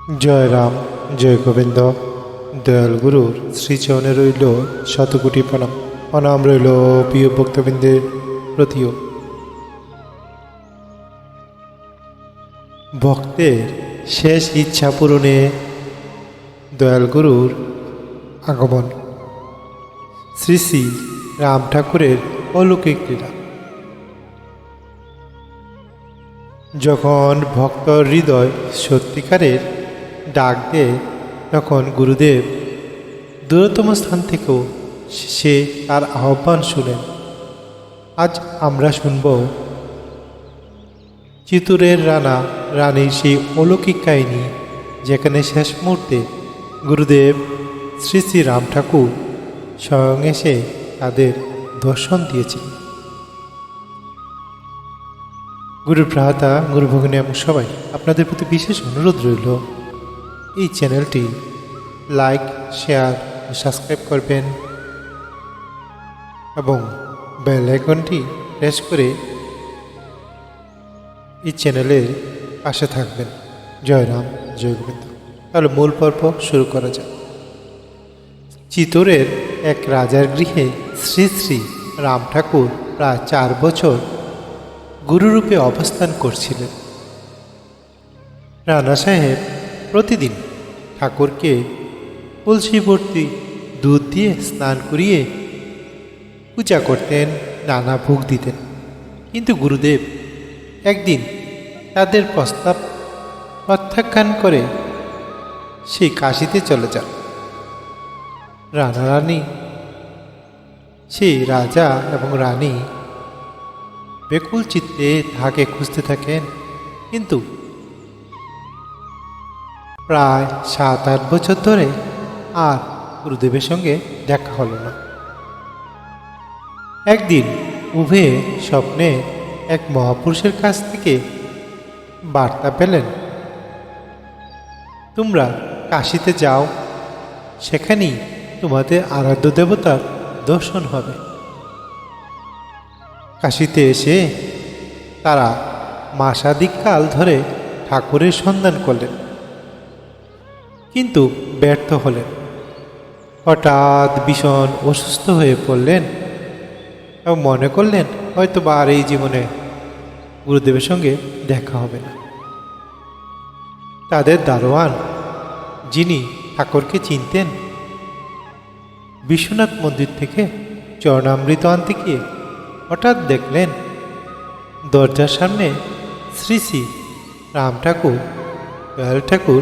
জয় রাম, জয় গোবিন্দ। দয়াল গুরুর শ্রীচরণে রইল শতকোটি প্রণাম। প্রণাম রইল প্রিয় ভক্তবৃন্দের প্রতিও। ভক্তের শেষ ইচ্ছা পূরণে দয়াল গুরুর আগমন। শ্রী শ্রী রাম ঠাকুরের অলৌকিক লীলা। যখন ভক্ত হৃদয় সত্যিকারের ডাক দেয়, তখন গুরুদেব দূরতম স্থান থেকেও সে তার আহ্বান শুনেন। আজ আমরা শুনব চিত্তুরের রানীর সেই অলৌকিক কাহিনী, যেখানে শেষ মুহূর্তে গুরুদেব শ্রী শ্রী রাম ঠাকুর স্বয়ং এসে তাদের দর্শন দিয়েছিলেন। গুরুর ভ্রাতা, গুরু ভগিনী এবং সবাই, আপনাদের প্রতি বিশেষ অনুরোধ রইল এই চ্যানেলটি লাইক, শেয়ার ও সাবস্ক্রাইব করবেন এবং বেল আইকনটি প্রেস করে এই চ্যানেলের পাশে থাকবেন। জয় রাম, জয় গোবিন্দ। তাহলে মূল পর্ব শুরু করা যাক। চিত্তোরের এক রাজার গৃহে শ্রী শ্রী রাম ঠাকুর প্রায় 4 বছর গুরুরূপে অবস্থান করছিলেন। রানা সাহেব প্রতিদিন ঠাকুরকে কলসি ভর্তি দুধ দিয়ে স্নান করিয়ে পূজা করতেন, নানা ভোগ দিতেন। কিন্তু গুরুদেব একদিন তাদের প্রস্তাব প্রত্যাখ্যান করে সেই কাশিতে চলে যান। রানা রানী, সেই রাজা এবং রানী বেকুল চিত্তে তাহাকে খুঁজতে থাকেন, কিন্তু প্রায় 7-8 বছর ধরে আর গুরুদেবের সঙ্গে দেখা হলো না। একদিন উভয়ে স্বপ্নে এক মহাপুরুষের কাছ থেকে বার্তা পেলেন, তোমরা কাশীতে যাও, সেখানেই তোমাদের আরাধ্য দেবতার দর্শন হবে। কাশীতে এসে তারা মাসাধিককাল ধরে ঠাকুরের সন্ধান করলেন, কিন্তু ব্যর্থ হলেন। হঠাৎ ভীষণ অসুস্থ হয়ে পড়লেন এবং মনে করলেন হয়তো বা আর এই জীবনে গুরুদেবের সঙ্গে দেখা হবে না। তাদের দারোয়ান, যিনি ঠাকুরকে চিনতেন, বিশ্বনাথ মন্দির থেকে চরণামৃত আনতে গিয়ে হঠাৎ দেখলেন দরজার সামনে শ্রী শ্রী রাম ঠাকুর, দয়াল ঠাকুর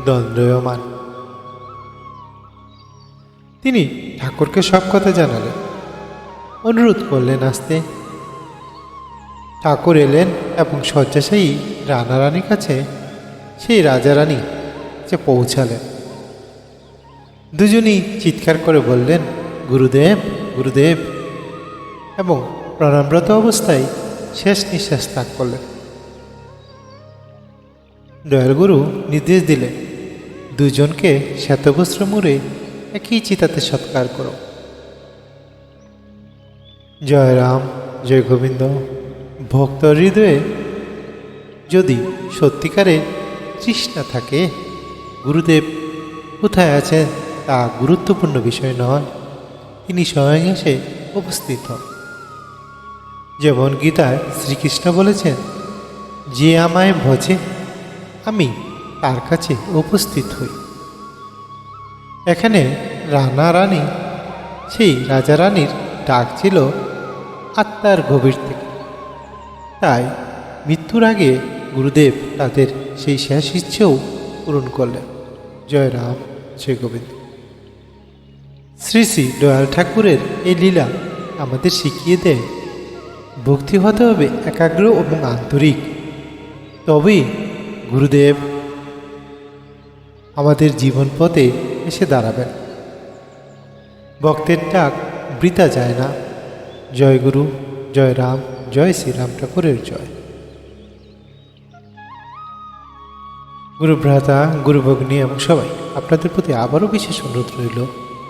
দণ্ডায়মান। তিনি ঠাকুরকে সব কথা জানালেন, অনুরোধ করলেন আসতে। ঠাকুর এলেন এবং শয্যাশায়ী রানা রানীর কাছে সেই রাজা রানী যে পৌঁছালেন। দুজনই চিৎকার করে বললেন, গুরুদেব, গুরুদেব, এবং প্রণামরত অবস্থায় শেষ নিঃশ্বাস ত্যাগ করলেন। দয়াল গুরু নির্দেশ দিলেন, দুজনকে শ্বেতবস্ত্র মুড়ে একই চিতাতে সৎকার করো। জয় রাম, জয় গোবিন্দ। ভক্ত হৃদয়ে যদি সত্যিকারের তৃষ্ণা থাকে, গুরুদেব কোথায় আছেন তা গুরুত্বপূর্ণ বিষয় নয়, তিনি স্বয়ং এসে উপস্থিত হন। যেমন গীতায় শ্রীকৃষ্ণ বলেছেন, যে আমায় ভজে আমি তার কাছে উপস্থিত হই। এখানে রানা রানী, সেই রাজা রানীর ডাক ছিল আত্মার গভীর থেকে। তাই মৃত্যুর আগে গুরুদেব তাদের সেই শেষ ইচ্ছেও পূরণ করলেন। জয় রাম, জয় গোবিন্দ। শ্রী শ্রী দয়াল ঠাকুরের এই লীলা আমাদের শিখিয়ে দেয়, ভক্তি হতে হবে একাগ্র এবং আন্তরিক, তবেই গুরুদেব আমাদের জীবন পথে এসে দাঁড়াবেন। ভক্তের ডাক বৃথা যায় না। জয় গুরু, জয় রাম, জয় শ্রীরাম ঠাকুরের জয়। গুরু ভ্রাতা, গুরু ভগ্নী এবং সবাই, আপনাদের প্রতি আবারও বিশেষ অনুরোধ রইল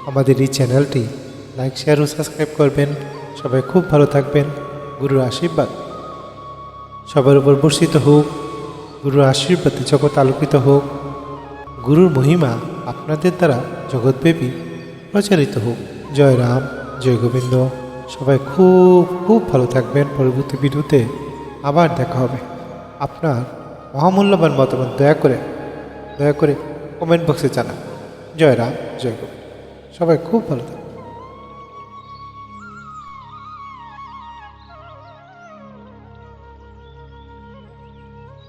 আমাদের এই চ্যানেলটি লাইক, শেয়ার ও সাবস্ক্রাইব করবেন। সবাই খুব ভালো থাকবেন। গুরুর আশীর্বাদ সবার উপর বর্ষিত হোক। গুরুর আশীর্বাদে জগৎ আলোকিত হোক। গুরুর মহিমা আপনাদের দ্বারা জগৎব্যাপী প্রচারিত হোক। জয় রাম, জয় গোবিন্দ। সবাই খুব খুব ভালো থাকবেন। পরবর্তী ভিডিওতে আবার দেখা হবে। আপনার মহামূল্যবান মতামত দয়া করে কমেন্ট বক্সে জানান। জয় রাম, জয় গোবিন্দ। সবাই খুব ভালো থাকবেন।